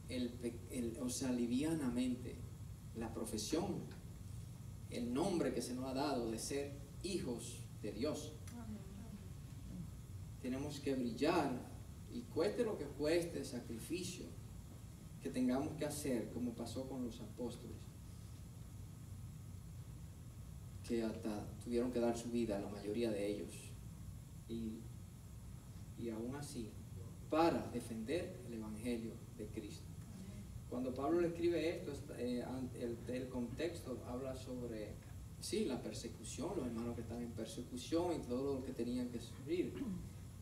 livianamente la profesión, el nombre que se nos ha dado de ser hijos de Dios. Tenemos que brillar, y cueste lo que cueste, sacrificio que tengamos que hacer, como pasó con los apóstoles, que hasta tuvieron que dar su vida, la mayoría de ellos, y aún así, para defender el Evangelio de Cristo. Cuando Pablo le escribe esto, el contexto habla sobre, sí, la persecución, los hermanos que están en persecución y todo lo que tenían que sufrir.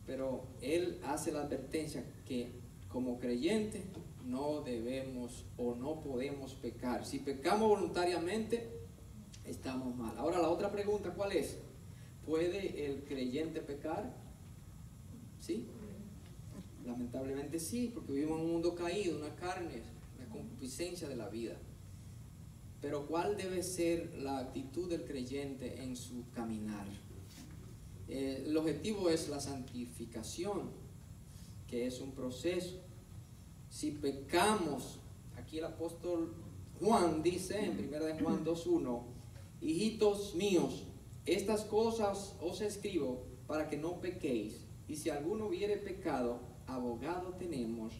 Pero él hace la advertencia que como creyentes no debemos o no podemos pecar. Si pecamos voluntariamente, estamos mal. Ahora la otra pregunta, ¿cuál es? ¿Puede el creyente pecar? ¿Sí? Lamentablemente sí, porque vivimos en un mundo caído, una carne, la concupiscencia de la vida. Pero ¿cuál debe ser la actitud del creyente en su caminar? El objetivo es la santificación, que es un proceso. Si pecamos, aquí el apóstol Juan dice en 1 de Juan 2:1: hijitos míos, estas cosas os escribo para que no pequéis, y si alguno hubiere pecado, abogado tenemos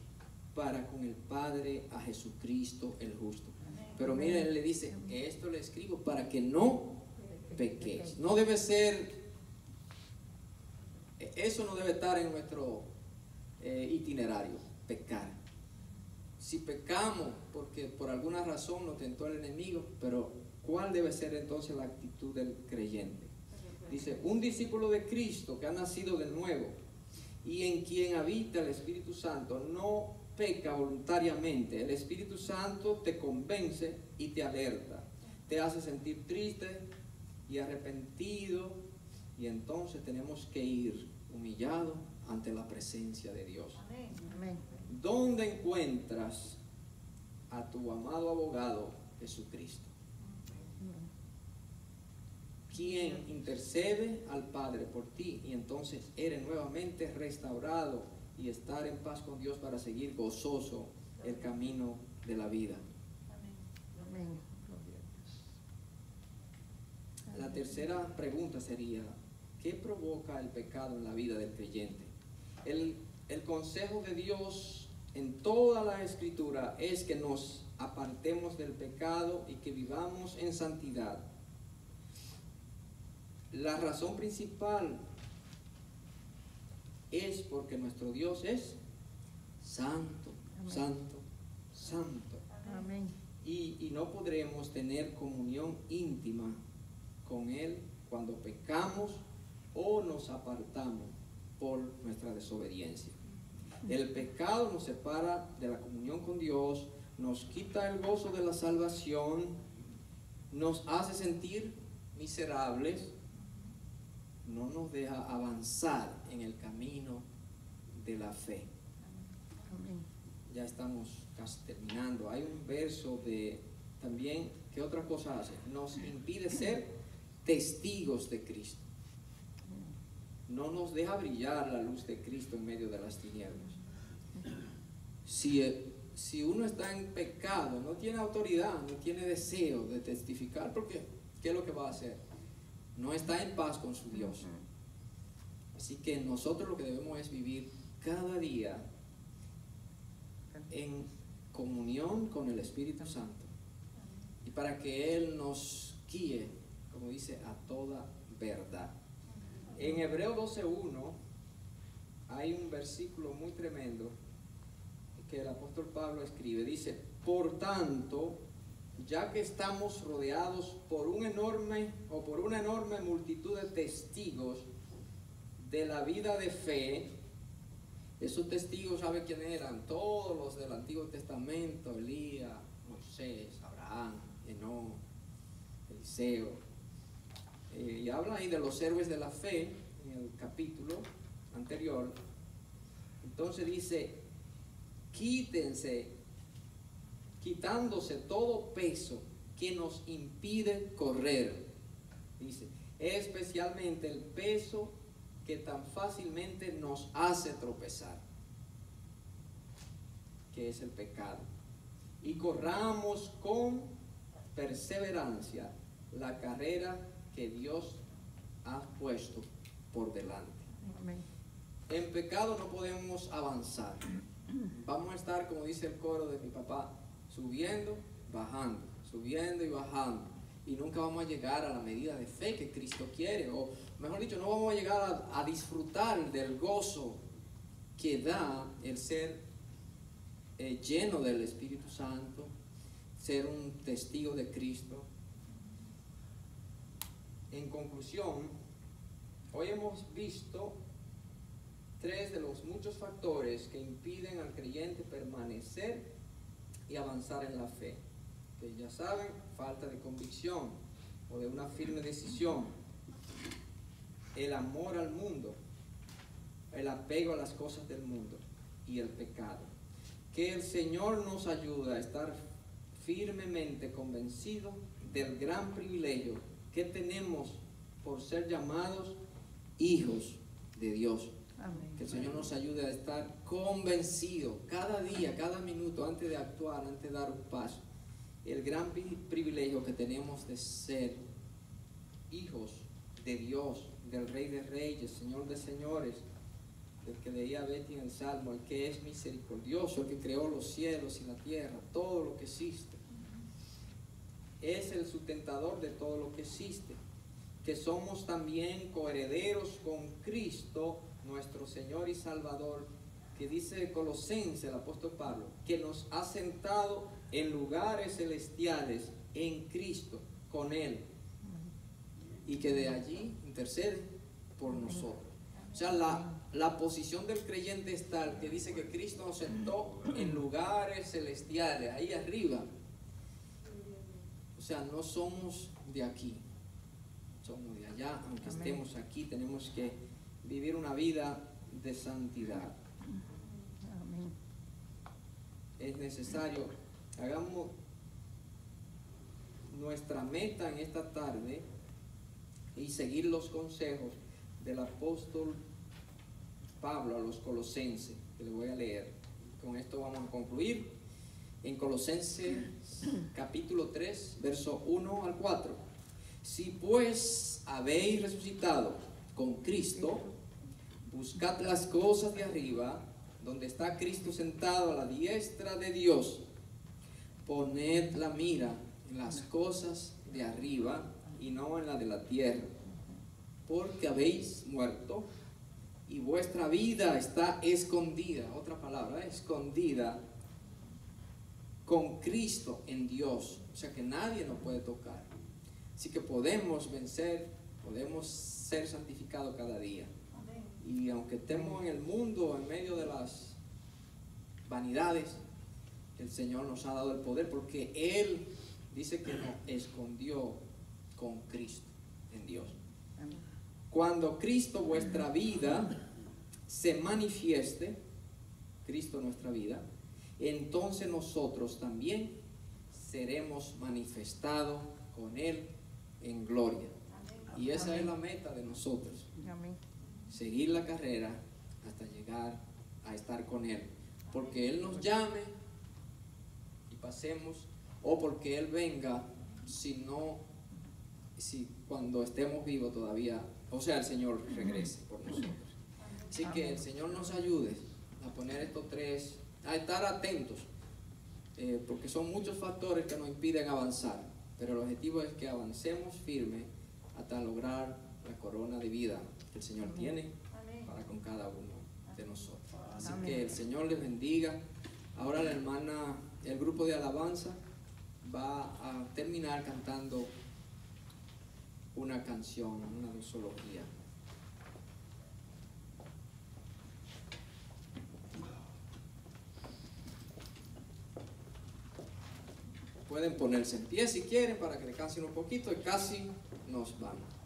para con el Padre, a Jesucristo el justo. Pero miren, él le dice: esto le escribo para que no pequéis. No debe ser, eso no debe estar en nuestro itinerario, pecar. Si pecamos porque por alguna razón nos tentó el enemigo, pero ¿cuál debe ser entonces la actitud del creyente? Dice: un discípulo de Cristo que ha nacido de nuevo y en quien habita el Espíritu Santo no peca voluntariamente. El Espíritu Santo te convence y te alerta, te hace sentir triste y arrepentido, y entonces tenemos que ir humillados ante la presencia de Dios. Amén. ¿Dónde encuentras a tu amado abogado Jesucristo? Quien intercede al Padre por ti, y entonces eres nuevamente restaurado y estar en paz con Dios para seguir gozoso el camino de la vida. Amén. La tercera pregunta sería: ¿qué provoca el pecado en la vida del creyente? El consejo de Dios en toda la Escritura es que nos apartemos del pecado y que vivamos en santidad. La razón principal es porque nuestro Dios es santo, Amén. santo, santo. Amén. Y no podremos tener comunión íntima con Él cuando pecamos o nos apartamos por nuestra desobediencia. El pecado nos separa de la comunión con Dios, nos quita el gozo de la salvación, nos hace sentir miserables, no nos deja avanzar en el camino de la fe. Amén. Ya estamos casi terminando. Hay un verso de también, ¿qué otra cosa hace? Nos impide ser testigos de Cristo. No nos deja brillar la luz de Cristo en medio de las tinieblas. Si uno está en pecado, no tiene autoridad, no tiene deseo de testificar, porque ¿qué es lo que va a hacer? No está en paz con su Dios. Así que nosotros lo que debemos es vivir cada día en comunión con el Espíritu Santo, y para que Él nos guíe, como dice, a toda verdad. En Hebreos 12:1 hay un versículo muy tremendo que el apóstol Pablo escribe. Dice: por tanto, ya que estamos rodeados por una enorme multitud de testigos de la vida de fe. Esos testigos, ¿sabe quién eran? Todos los del Antiguo Testamento: Elías, Moisés, Abraham, Enoc, Eliseo. Y habla ahí de los héroes de la fe en el capítulo anterior. Entonces dice: quitándose todo peso que nos impide correr. Dice, especialmente el peso que tan fácilmente nos hace tropezar, que es el pecado. Y corramos con perseverancia la carrera que Dios ha puesto por delante. Amén. En pecado no podemos avanzar. Vamos a estar, como dice el coro de mi papá, subiendo, bajando, subiendo y bajando. Y nunca vamos a llegar a la medida de fe que Cristo quiere. O mejor dicho, no vamos a llegar a disfrutar del gozo que da el ser lleno del Espíritu Santo, ser un testigo de Cristo. En conclusión, hoy hemos visto 3 de los muchos factores que impiden al creyente permanecer y avanzar en la fe. Que ya saben: falta de convicción o de una firme decisión, el amor al mundo, el apego a las cosas del mundo y el pecado. Que el Señor nos ayude a estar firmemente convencidos del gran privilegio que tenemos por ser llamados hijos de Dios. Amén. Que el Señor nos ayude a estar convencidos cada día, cada minuto, antes de actuar, antes de dar un paso, el gran privilegio que tenemos de ser hijos de Dios, del Rey de Reyes, Señor de Señores, del que leía Betty en el Salmo, el que es misericordioso, el que creó los cielos y la tierra, todo lo que existe. Es el sustentador de todo lo que existe. Que somos también coherederos con Cristo, nuestro Señor y Salvador, que dice Colosenses, el apóstol Pablo, que nos ha sentado en lugares celestiales en Cristo, con Él, y que de allí intercede por nosotros. O sea, la posición del creyente es tal que dice que Cristo nos sentó en lugares celestiales, ahí arriba. O sea, no somos de aquí, somos de allá. Aunque Amén. estemos aquí, tenemos que vivir una vida de santidad. Amén. Es necesario, hagamos nuestra meta en esta tarde y seguir los consejos del apóstol Pablo a los colosenses, que les voy a leer. Con esto vamos a concluir. En Colosenses capítulo 3, verso 1 al 4. Si pues habéis resucitado con Cristo, buscad las cosas de arriba, donde está Cristo sentado a la diestra de Dios. Poned la mira en las cosas de arriba y no en la de la tierra, porque habéis muerto y vuestra vida está escondida, otra palabra, escondida con Cristo en Dios. O sea que nadie nos puede tocar. Así que podemos vencer, podemos ser santificados cada día. Y aunque estemos en el mundo, en medio de las vanidades, el Señor nos ha dado el poder porque Él dice que nos escondió con Cristo en Dios. Cuando Cristo, vuestra vida, se manifieste, Cristo nuestra vida, entonces nosotros también seremos manifestados con Él en gloria. Y esa es la meta de nosotros. Seguir la carrera hasta llegar a estar con Él. Porque Él nos llame y pasemos, o porque Él venga, si cuando estemos vivos todavía, o sea, el Señor regrese por nosotros. Así que el Señor nos ayude a poner estos tres, a estar atentos, porque son muchos factores que nos impiden avanzar, pero el objetivo es que avancemos firme hasta lograr la corona de vida que el Señor tiene para con cada uno de nosotros. Así que el Señor les bendiga. Ahora la hermana, el grupo de alabanza va a terminar cantando una canción, una doxología. Pueden ponerse en pie si quieren para que descansen un poquito y casi nos vamos.